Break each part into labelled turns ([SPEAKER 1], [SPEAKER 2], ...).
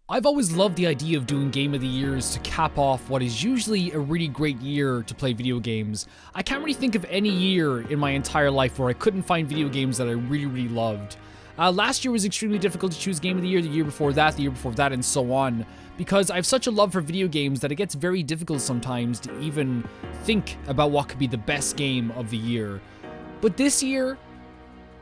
[SPEAKER 1] I've always loved the idea of doing Game of the Years to cap off what is usually a really great year to play video games. I can't really think of any year in my entire life where I couldn't find video games that I really loved. Last year was extremely difficult to choose Game of the year before that, the year before that, and so on, because I have such a love for video games that it gets very difficult sometimes to even think about what could be the best game of the year. But this year,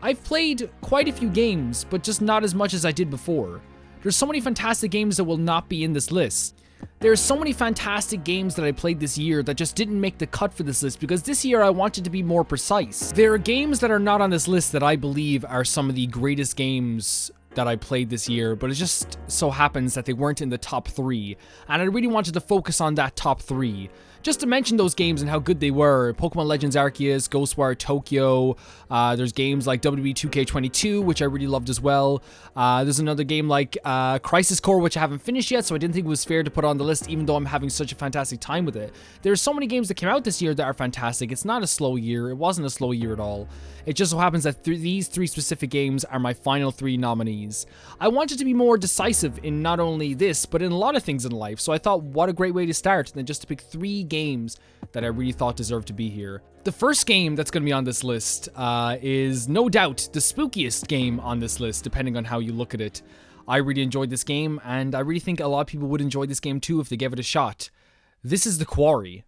[SPEAKER 1] I've played quite a few games, but just not as much as I did before. There's so many fantastic games that will not be in this list. There's so many fantastic games that I played this year that just didn't make the cut for this list because this year I wanted to be more precise. There are games that are not on this list that I believe are some of the greatest games that I played this year, but it just so happens that they weren't in the top 3, and I really wanted to focus on that top 3. Just to mention those games and how good they were: Pokemon Legends Arceus, Ghostwire Tokyo, there's games like WWE 2K22, which I really loved as well. There's another game like Crisis Core, which I haven't finished yet, so I didn't think it was fair to put on the list, even though I'm having such a fantastic time with it. There's so many games that came out this year that are fantastic. It's not a slow year. It wasn't a slow year at all. It just so happens that these 3 specific games are my final 3 nominees. I wanted to be more decisive in not only this, but in a lot of things in life, so I thought what a great way to start than just to pick 3 games that I really thought deserved to be here. The first game that's going to be on this list is no doubt the spookiest game on this list, depending on how you look at it. I really enjoyed this game, and I really think a lot of people would enjoy this game too if they gave it a shot. This is The Quarry.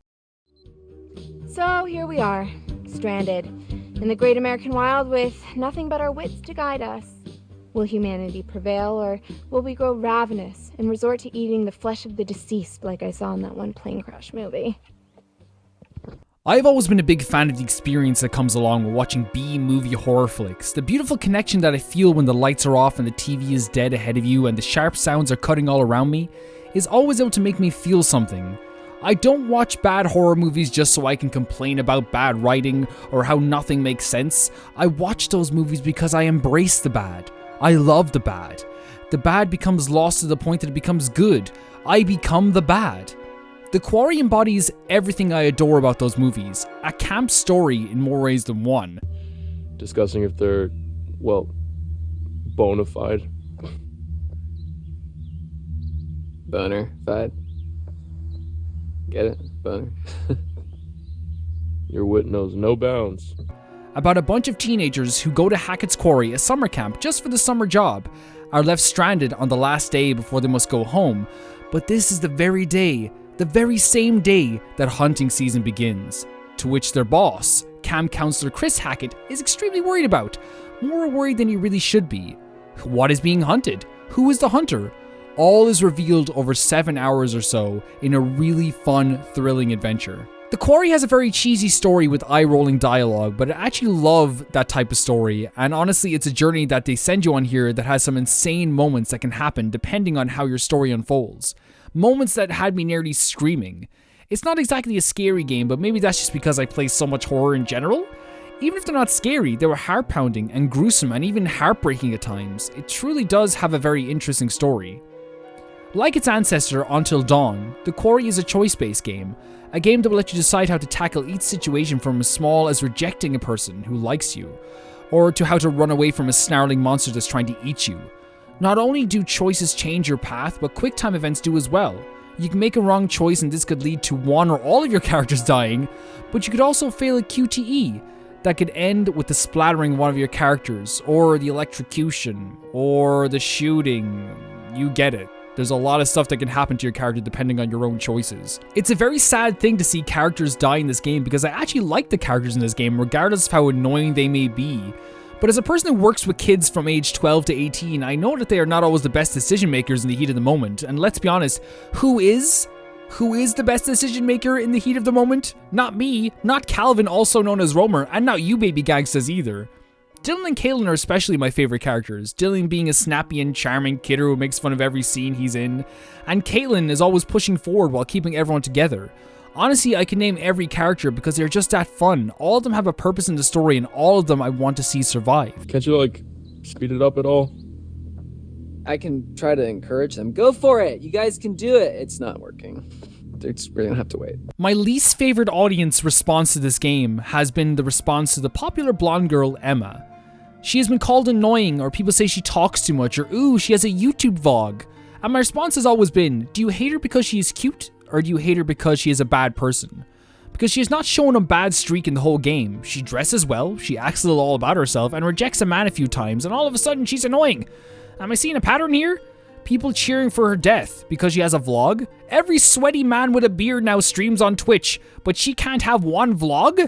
[SPEAKER 2] So here we are, stranded in the great American wild with nothing but our wits to guide us. Will humanity prevail, or will we grow ravenous and resort to eating the flesh of the deceased like I saw in that one plane crash movie?
[SPEAKER 1] I've always been a big fan of the experience that comes along with watching B-movie horror flicks. The beautiful connection that I feel when the lights are off and the TV is dead ahead of you and the sharp sounds are cutting all around me is always able to make me feel something. I don't watch bad horror movies just so I can complain about bad writing or how nothing makes sense. I watch those movies because I embrace the bad. I love the bad. The bad becomes lost to the point that it becomes good. I become the bad. The Quarry embodies everything I adore about those movies. A camp story in more ways than one.
[SPEAKER 3] Discussing if they're, well, bona fide.
[SPEAKER 4] Boner fide. Get it? Boner.
[SPEAKER 3] Your wit knows no bounds.
[SPEAKER 1] About a bunch of teenagers who go to Hackett's Quarry, a summer camp just for the summer job, are left stranded on the last day before they must go home. But this is the very same day that hunting season begins, to which their boss, camp counselor Chris Hackett, is extremely worried about. More worried than he really should be. What is being hunted? Who is the hunter? All is revealed over 7 hours or so in a really fun, thrilling adventure. The Quarry has a very cheesy story with eye-rolling dialogue, but I actually love that type of story, and honestly it's a journey that they send you on here that has some insane moments that can happen depending on how your story unfolds. Moments that had me nearly screaming. It's not exactly a scary game, but maybe that's just because I play so much horror in general. Even if they're not scary, they were heart-pounding and gruesome and even heartbreaking at times. It truly does have a very interesting story. Like its ancestor, Until Dawn, The Quarry is a choice-based game. A game that will let you decide how to tackle each situation, from as small as rejecting a person who likes you, or to how to run away from a snarling monster that's trying to eat you. Not only do choices change your path, but quick time events do as well. You can make a wrong choice and this could lead to one or all of your characters dying, but you could also fail a QTE that could end with the splattering of one of your characters, or the electrocution, or the shooting. You get it. There's a lot of stuff that can happen to your character depending on your own choices. It's a very sad thing to see characters die in this game because I actually like the characters in this game regardless of how annoying they may be. But as a person who works with kids from age 12 to 18, I know that they are not always the best decision makers in the heat of the moment. And let's be honest, who is the best decision maker in the heat of the moment? Not me, not Calvin, also known as Romer, and not you baby gangstas either. Dylan and Caitlin are especially my favorite characters. Dylan being a snappy and charming kidder who makes fun of every scene he's in, and Caitlin is always pushing forward while keeping everyone together. Honestly, I can name every character because they're just that fun. All of them have a purpose in the story, and all of them I want to see survive.
[SPEAKER 3] Can't you, speed it up at all?
[SPEAKER 4] I can try to encourage them. Go for it! You guys can do it! It's not working. We're gonna have to wait.
[SPEAKER 1] My least favorite audience response to this game has been the response to the popular blonde girl, Emma. She has been called annoying, or people say she talks too much, or ooh, she has a YouTube vlog. And my response has always been, do you hate her because she is cute, or do you hate her because she is a bad person? Because she has not shown a bad streak in the whole game. She dresses well, she acts a little all about herself, and rejects a man a few times, and all of a sudden she's annoying. Am I seeing a pattern here? People cheering for her death because she has a vlog? Every sweaty man with a beard now streams on Twitch, but she can't have one vlog?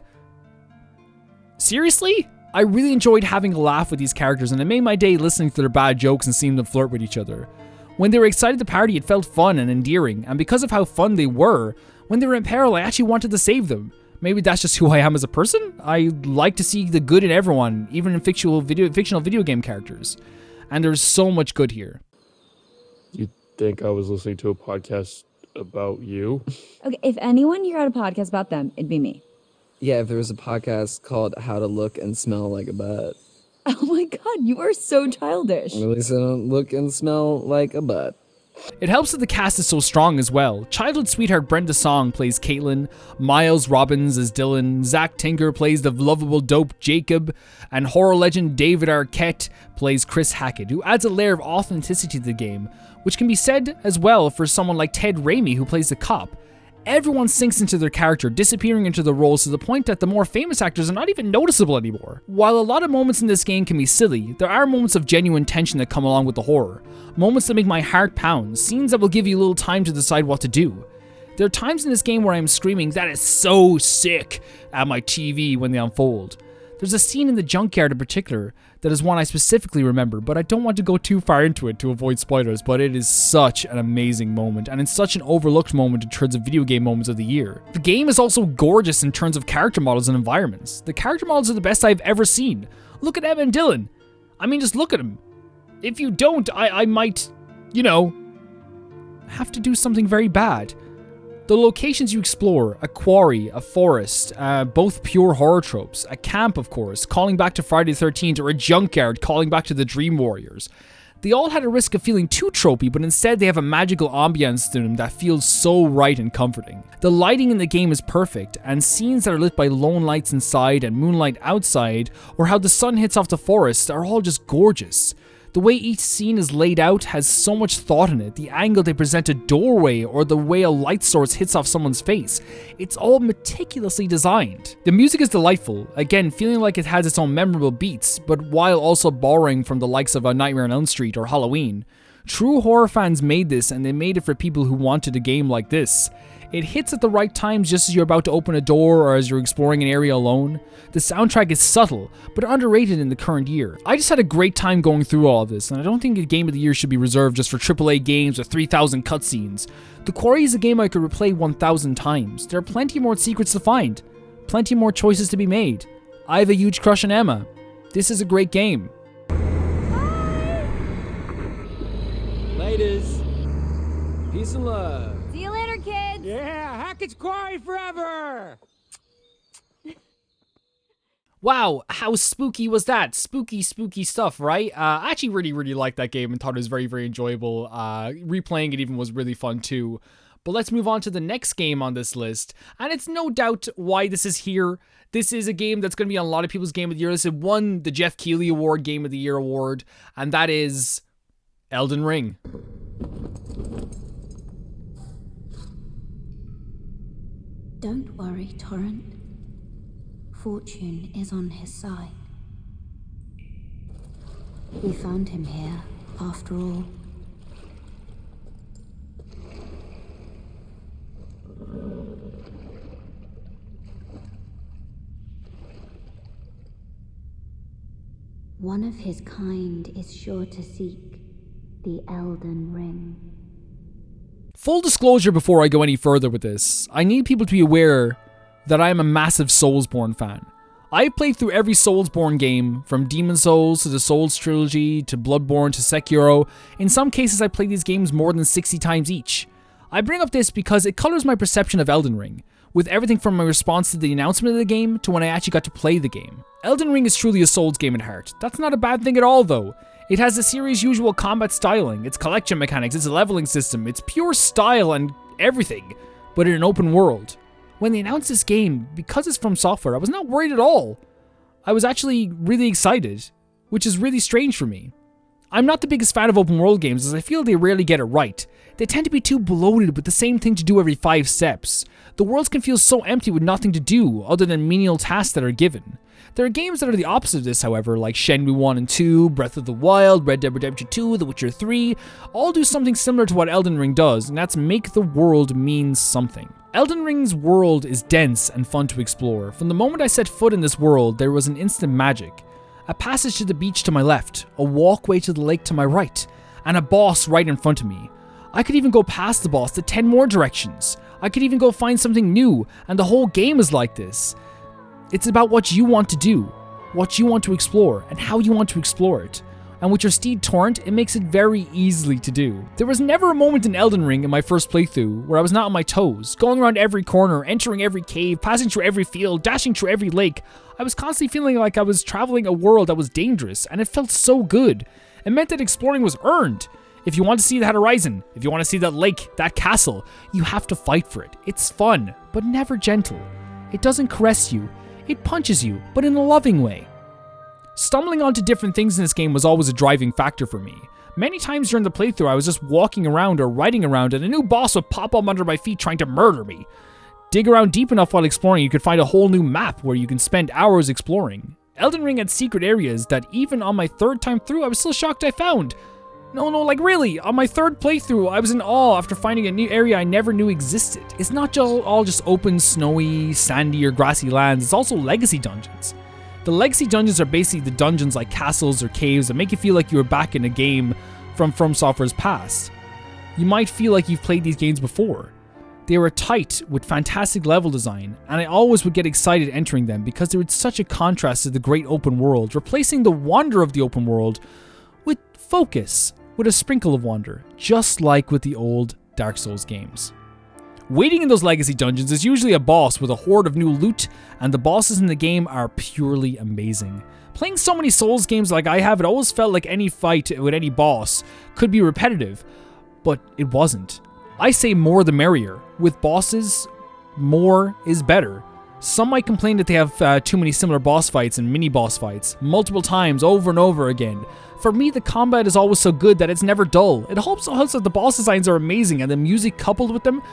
[SPEAKER 1] Seriously? I really enjoyed having a laugh with these characters, and it made my day listening to their bad jokes and seeing them flirt with each other. When they were excited to party, it felt fun and endearing, and because of how fun they were, when they were in peril, I actually wanted to save them. Maybe that's just who I am as a person? I like to see the good in everyone, even in fictional video game characters. And there's so much good here.
[SPEAKER 3] You think I was listening to a podcast about you?
[SPEAKER 5] Okay, if anyone here had a podcast about them, it'd be me.
[SPEAKER 4] Yeah, if there was a podcast called How to Look and Smell Like a Butt.
[SPEAKER 5] Oh my god, you are so childish.
[SPEAKER 4] At least I don't look and smell like a butt.
[SPEAKER 1] It helps that the cast is so strong as well. Childhood sweetheart Brenda Song plays Caitlin, Miles Robbins as Dylan, Zach Tinker plays the lovable dope Jacob, and horror legend David Arquette plays Chris Hackett, who adds a layer of authenticity to the game, which can be said as well for someone like Ted Raimi, who plays the cop. Everyone sinks into their character, disappearing into the roles to the point that the more famous actors are not even noticeable anymore. While a lot of moments in this game can be silly, there are moments of genuine tension that come along with the horror. Moments that make my heart pound, scenes that will give you a little time to decide what to do. There are times in this game where I am screaming, "That is so sick!" at my TV when they unfold. There's a scene in the junkyard in particular that is one I specifically remember, but I don't want to go too far into it to avoid spoilers, but it is such an amazing moment, and it's such an overlooked moment in terms of video game moments of the year. The game is also gorgeous in terms of character models and environments. The character models are the best I've ever seen. Look at Emma and Dylan. I mean, just look at them. If you don't, I might, have to do something very bad. The locations you explore, a quarry, a forest, both pure horror tropes, a camp of course, calling back to Friday the 13th, or a junkyard calling back to the Dream Warriors. They all had a risk of feeling too tropey, but instead they have a magical ambience to them that feels so right and comforting. The lighting in the game is perfect, and scenes that are lit by lone lights inside and moonlight outside, or how the sun hits off the forest, are all just gorgeous. The way each scene is laid out has so much thought in it. The angle they present a doorway or the way a light source hits off someone's face. It's all meticulously designed. The music is delightful, again feeling like it has its own memorable beats, but while also borrowing from the likes of A Nightmare on Elm Street or Halloween. True horror fans made this, and they made it for people who wanted a game like this. It hits at the right times just as you're about to open a door or as you're exploring an area alone. The soundtrack is subtle, but underrated in the current year. I just had a great time going through all of this, and I don't think a game of the year should be reserved just for AAA games with 3,000 cutscenes. The Quarry is a game I could replay 1,000 times. There are plenty more secrets to find, plenty more choices to be made. I have a huge crush on Emma. This is a great game.
[SPEAKER 4] Ladies, peace and love.
[SPEAKER 2] See you later, kids!
[SPEAKER 6] Yeah, Hackett's Quarry forever!
[SPEAKER 1] Wow, how spooky was that? Spooky stuff, right? I actually really liked that game and thought it was very enjoyable. Replaying it even was really fun too. But let's move on to the next game on this list. And it's no doubt why this is here. This is a game that's going to be on a lot of people's Game of the Year list. It won the Jeff Keighley Award, Game of the Year Award. And that is Elden Ring.
[SPEAKER 7] Don't worry, Torrent. Fortune is on his side. We found him here, after all. One of his kind is sure to seek the Elden Ring.
[SPEAKER 1] Full disclosure before I go any further with this, I need people to be aware that I am a massive Soulsborne fan. I've played through every Soulsborne game, from Demon's Souls to the Souls trilogy to Bloodborne to Sekiro. In some cases I played these games more than 60 times each. I bring up this because it colors my perception of Elden Ring, with everything from my response to the announcement of the game to when I actually got to play the game. Elden Ring is truly a Souls game at heart. That's not a bad thing at all though. It has the series' usual combat styling, its collection mechanics, its leveling system, its pure style and everything, but in an open world. When they announced this game, because it's from Software, I was not worried at all. I was actually really excited, which is really strange for me. I'm not the biggest fan of open world games as I feel they rarely get it right. They tend to be too bloated with the same thing to do every 5 steps. The worlds can feel so empty with nothing to do other than menial tasks that are given. There are games that are the opposite of this, however, like Shenmue 1 and 2, Breath of the Wild, Red Dead Redemption 2, The Witcher 3, all do something similar to what Elden Ring does, and that's make the world mean something. Elden Ring's world is dense and fun to explore. From the moment I set foot in this world, there was an instant magic. A passage to the beach to my left, a walkway to the lake to my right, and a boss right in front of me. I could even go past the boss to 10 more directions. I could even go find something new, and the whole game is like this. It's about what you want to do, what you want to explore, and how you want to explore it. And with your Steed Torrent, it makes it very easily to do. There was never a moment in Elden Ring in my first playthrough where I was not on my toes, going around every corner, entering every cave, passing through every field, dashing through every lake. I was constantly feeling like I was traveling a world that was dangerous, and it felt so good. It meant that exploring was earned. If you want to see that horizon, if you want to see that lake, that castle, you have to fight for it. It's fun, but never gentle. It doesn't caress you. It punches you, but in a loving way. Stumbling onto different things in this game was always a driving factor for me. Many times during the playthrough, I was just walking around or riding around and a new boss would pop up under my feet trying to murder me. Dig around deep enough while exploring, you could find a whole new map where you can spend hours exploring. Elden Ring had secret areas that even on my 3rd time through, I was still shocked I found. No, like really, on my 3rd playthrough, I was in awe after finding a new area I never knew existed. It's not all just open, snowy, sandy, or grassy lands, it's also legacy dungeons. The legacy dungeons are basically the dungeons like castles or caves that make you feel like you were back in a game from Software's past. You might feel like you've played these games before. They were tight with fantastic level design, and I always would get excited entering them because they were such a contrast to the great open world, replacing the wonder of the open world with focus, with a sprinkle of wonder, just like with the old Dark Souls games. Waiting in those legacy dungeons is usually a boss with a horde of new loot, and the bosses in the game are purely amazing. Playing so many Souls games like I have, it always felt like any fight with any boss could be repetitive, but it wasn't. I say more the merrier. With bosses, more is better. Some might complain that they have too many similar boss fights and mini-boss fights, multiple times, over and over again. For me, the combat is always so good that it's never dull. It also helps that the boss designs are amazing and the music coupled with them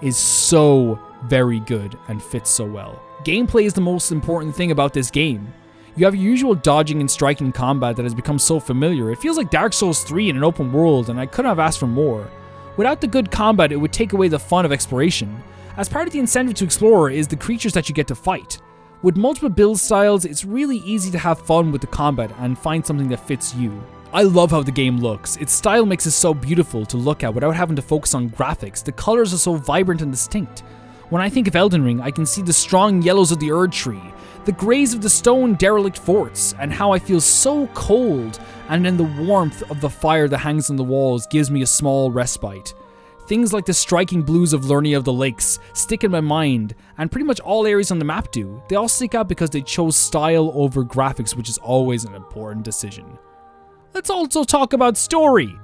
[SPEAKER 1] is so very good and fits so well. Gameplay is the most important thing about this game. You have your usual dodging and striking combat that has become so familiar. It feels like Dark Souls 3 in an open world, and I couldn't have asked for more. Without the good combat, it would take away the fun of exploration. As part of the incentive to explore is the creatures that you get to fight. With multiple build styles, it's really easy to have fun with the combat and find something that fits you. I love how the game looks. Its style makes it so beautiful to look at without having to focus on graphics. The colors are so vibrant and distinct. When I think of Elden Ring, I can see the strong yellows of the Erd tree, the greys of the stone derelict forts, and how I feel so cold, and then the warmth of the fire that hangs on the walls gives me a small respite. Things like the striking blues of Lernia of the Lakes stick in my mind, and pretty much all areas on the map do. They all stick out because they chose style over graphics, which is always an important decision. Let's also talk about story.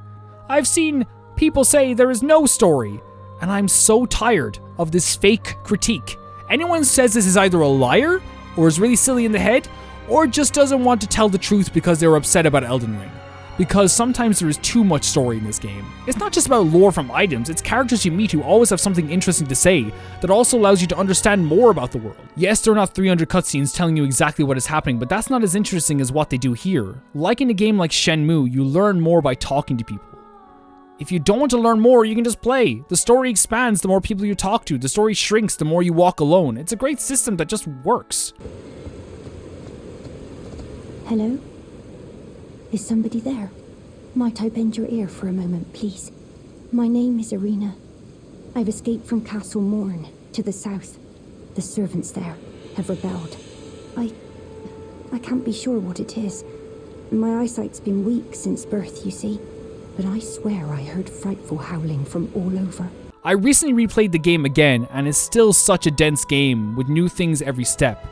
[SPEAKER 1] I've seen people say there is no story, and I'm so tired of this fake critique. Anyone who says this is either a liar, or is really silly in the head, or just doesn't want to tell the truth because they were upset about Elden Ring. Because sometimes there is too much story in this game. It's not just about lore from items, it's characters you meet who always have something interesting to say that also allows you to understand more about the world. Yes, there are not 300 cutscenes telling you exactly what is happening, but that's not as interesting as what they do here. Like in a game like Shenmue, you learn more by talking to people. If you don't want to learn more, you can just play. The story expands the more people you talk to. The story shrinks the more you walk alone. It's a great system that just works.
[SPEAKER 7] Hello? Is somebody there? Might I bend your ear for a moment, please? My name is Irina. I've escaped from Castle Morn to the south. The servants there have rebelled. I can't be sure what it is. My eyesight's been weak since birth, you see. But I swear I heard frightful howling from all over.
[SPEAKER 1] I recently replayed the game again, and it's still such a dense game with new things every step.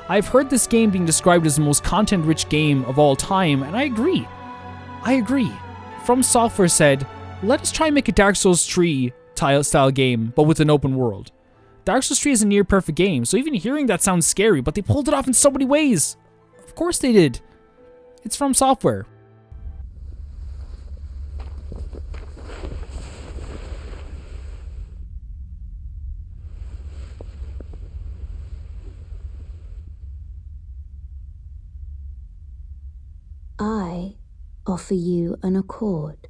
[SPEAKER 1] I've heard this game being described as the most content-rich game of all time, and I agree. From Software said, let us try and make a Dark Souls 3 style game, but with an open world. Dark Souls 3 is a near-perfect game, so even hearing that sounds scary, but they pulled it off in so many ways. Of course they did. It's From Software.
[SPEAKER 7] offer you an accord.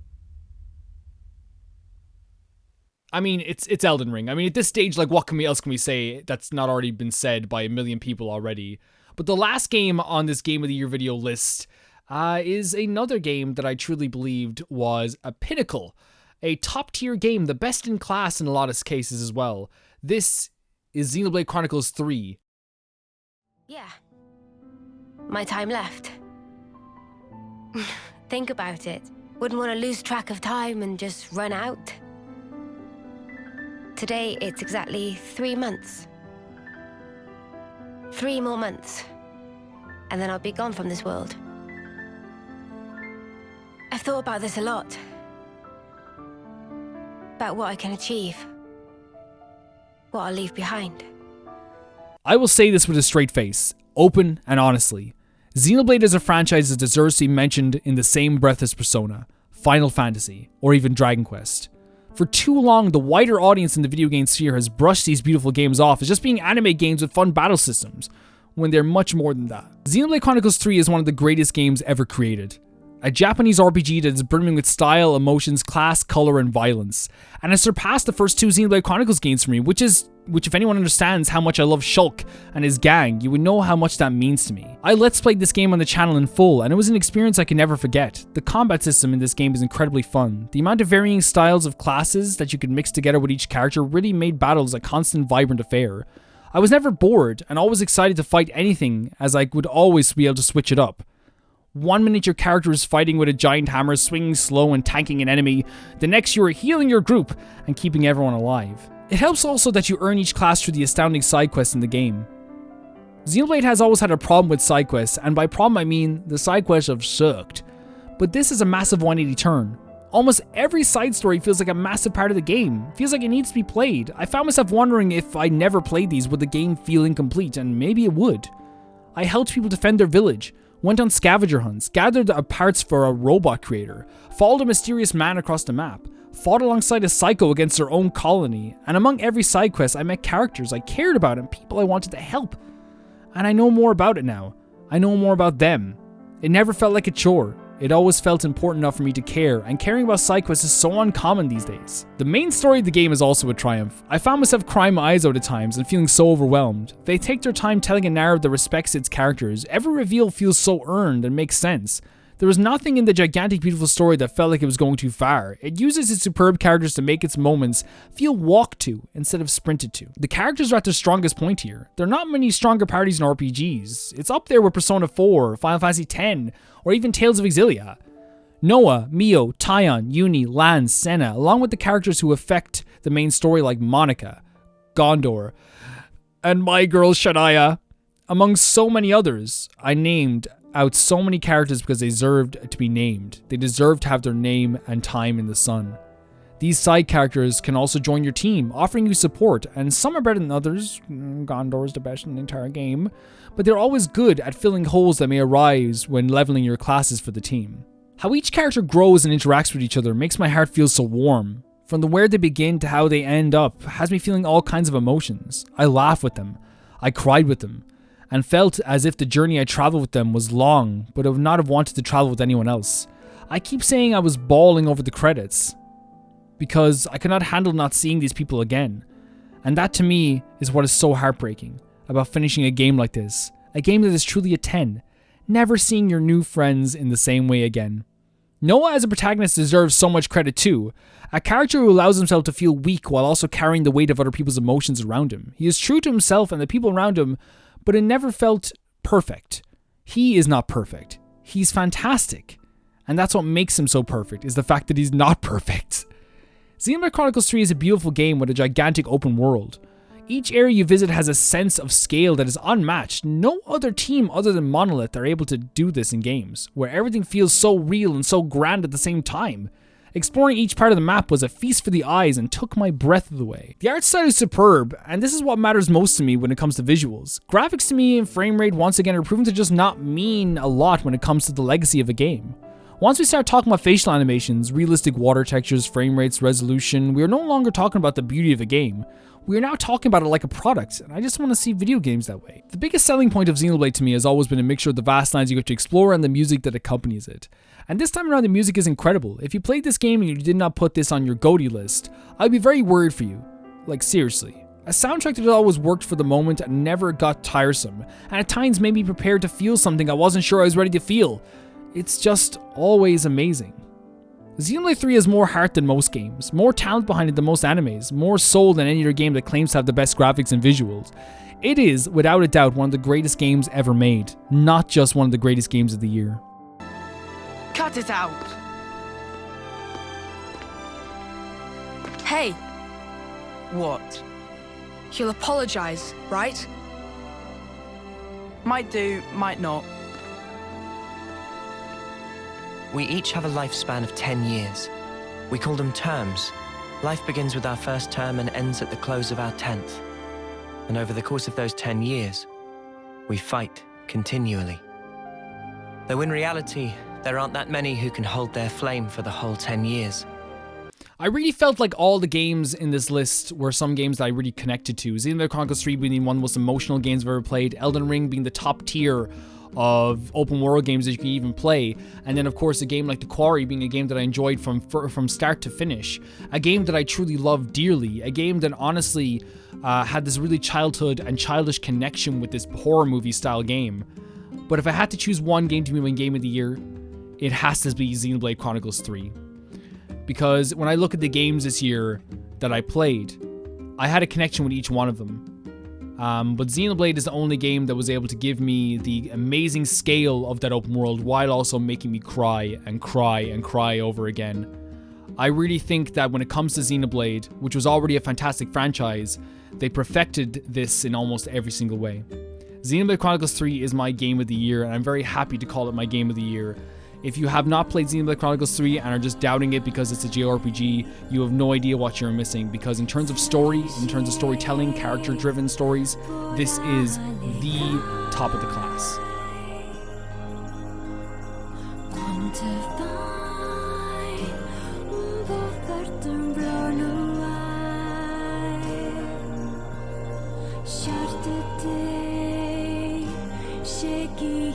[SPEAKER 1] I mean, it's Elden Ring. I mean, at this stage, like, what else can we say that's not already been said by a million people already? But the last game on this Game of the Year video list is another game that I truly believed was a pinnacle, a top-tier game, the best in class in a lot of cases as well. This is Xenoblade Chronicles 3.
[SPEAKER 8] Yeah. My time left. Think about it. Wouldn't want to lose track of time and just run out. Today, it's exactly 3 months. 3 more months. And then I'll be gone from this world. I've thought about this a lot. About what I can achieve. What I'll leave behind.
[SPEAKER 1] I will say this with a straight face, open and honestly. Xenoblade is a franchise that deserves to be mentioned in the same breath as Persona, Final Fantasy, or even Dragon Quest. For too long, the wider audience in the video game sphere has brushed these beautiful games off as just being anime games with fun battle systems, when they're much more than that. Xenoblade Chronicles 3 is one of the greatest games ever created. A Japanese RPG that is brimming with style, emotions, class, color, and violence, and has surpassed the first 2 Xenoblade Chronicles games for me, which if anyone understands how much I love Shulk and his gang, you would know how much that means to me. I let's played this game on the channel in full, and it was an experience I can never forget. The combat system in this game is incredibly fun. The amount of varying styles of classes that you could mix together with each character really made battles a constant, vibrant affair. I was never bored, and always excited to fight anything, as I would always be able to switch it up. 1 minute your character is fighting with a giant hammer, swinging slow and tanking an enemy. The next you are healing your group and keeping everyone alive. It helps also that you earn each class through the astounding side quests in the game. Xenoblade has always had a problem with side quests, and by problem I mean the side quests have sucked. But this is a massive 180 turn. Almost every side story feels like a massive part of the game. Feels like it needs to be played. I found myself wondering if I never played these, would the game feel incomplete, and maybe it would. I helped people defend their village, went on scavenger hunts, gathered parts for a robot creator, followed a mysterious man across the map, fought alongside a psycho against their own colony, and among every side quest I met characters I cared about and people I wanted to help. And I know more about it now. I know more about them. It never felt like a chore. It always felt important enough for me to care, and caring about side quests is so uncommon these days. The main story of the game is also a triumph. I found myself crying my eyes out at times and feeling so overwhelmed. They take their time telling a narrative that respects its characters. Every reveal feels so earned and makes sense. There was nothing in the gigantic, beautiful story that felt like it was going too far. It uses its superb characters to make its moments feel walked to instead of sprinted to. The characters are at their strongest point here. There are not many stronger parties in RPGs. It's up there with Persona 4, Final Fantasy X, or even Tales of Xillia. Noah, Mio, Tyon, Uni, Lan, Senna, along with the characters who affect the main story like Monica, Gondor, and my girl Shania, among so many others. I named out so many characters because they deserved to be named. They deserve to have their name and time in the sun. These side characters can also join your team, offering you support, and some are better than others. Gondor is the best in the entire game, but they're always good at filling holes that may arise when leveling your classes for the team. How each character grows and interacts with each other makes my heart feel so warm. From where they begin to how they end up has me feeling all kinds of emotions. I laugh with them, I cried with them, and felt as if the journey I traveled with them was long, but I would not have wanted to travel with anyone else. I keep saying I was bawling over the credits, because I could not handle not seeing these people again. And that to me is what is so heartbreaking about finishing a game like this. A game that is truly a 10. Never seeing your new friends in the same way again. Noah as a protagonist deserves so much credit too. A character who allows himself to feel weak while also carrying the weight of other people's emotions around him. He is true to himself and the people around him, but it never felt perfect. He is not perfect. He's fantastic. And that's what makes him so perfect, is the fact that he's not perfect. Xenoblade Chronicles 3 is a beautiful game with a gigantic open world. Each area you visit has a sense of scale that is unmatched. No other team other than Monolith are able to do this in games, where everything feels so real and so grand at the same time. Exploring each part of the map was a feast for the eyes and took my breath away. The art style is superb, and this is what matters most to me when it comes to visuals. Graphics to me and frame rate once again are proven to just not mean a lot when it comes to the legacy of a game. Once we start talking about facial animations, realistic water textures, frame rates, resolution, we are no longer talking about the beauty of a game. We are now talking about it like a product, and I just want to see video games that way. The biggest selling point of Xenoblade to me has always been a mixture of the vast lands you get to explore and the music that accompanies it. And this time around, the music is incredible. If you played this game and you did not put this on your GOTY list, I'd be very worried for you. Like, seriously. A soundtrack that always worked for the moment and never got tiresome, and at times made me prepared to feel something I wasn't sure I was ready to feel. It's just always amazing. Xenoblade 3 has more heart than most games, more talent behind it than most animes, more soul than any other game that claims to have the best graphics and visuals. It is, without a doubt, one of the greatest games ever made, not just one of the greatest games of the year.
[SPEAKER 9] Cut it out! Hey! What? He'll apologize, right? Might do, might not.
[SPEAKER 10] We each have a lifespan of 10 years. We call them terms. Life begins with our first term and ends at the close of our 10th. And over the course of those 10 years, we fight continually. Though in reality, there aren't that many who can hold their flame for the whole 10 years.
[SPEAKER 1] I really felt like all the games in this list were some games that I really connected to. Xenoblade Chronicles 3 being one of the most emotional games I've ever played, Elden Ring being the top tier of open world games that you can even play, and then of course a game like the Quarry being a game that I enjoyed from start to finish, a game that I truly loved dearly, a game that honestly had this really childhood and childish connection with this horror movie style game. But if I had to choose one game to be my game of the year, it has to be Xenoblade Chronicles 3. Because when I look at the games this year that I played, I had a connection with each one of them. But Xenoblade is the only game that was able to give me the amazing scale of that open world while also making me cry and cry and cry over again. I really think that when it comes to Xenoblade, which was already a fantastic franchise, they perfected this in almost every single way. Xenoblade Chronicles 3 is my game of the year, and I'm very happy to call it my game of the year. If you have not played Xenoblade Chronicles 3 and are just doubting it because it's a JRPG, you have no idea what you're missing, because in terms of story, in terms of storytelling, character-driven stories, this is the top of the class.
[SPEAKER 11] Shaky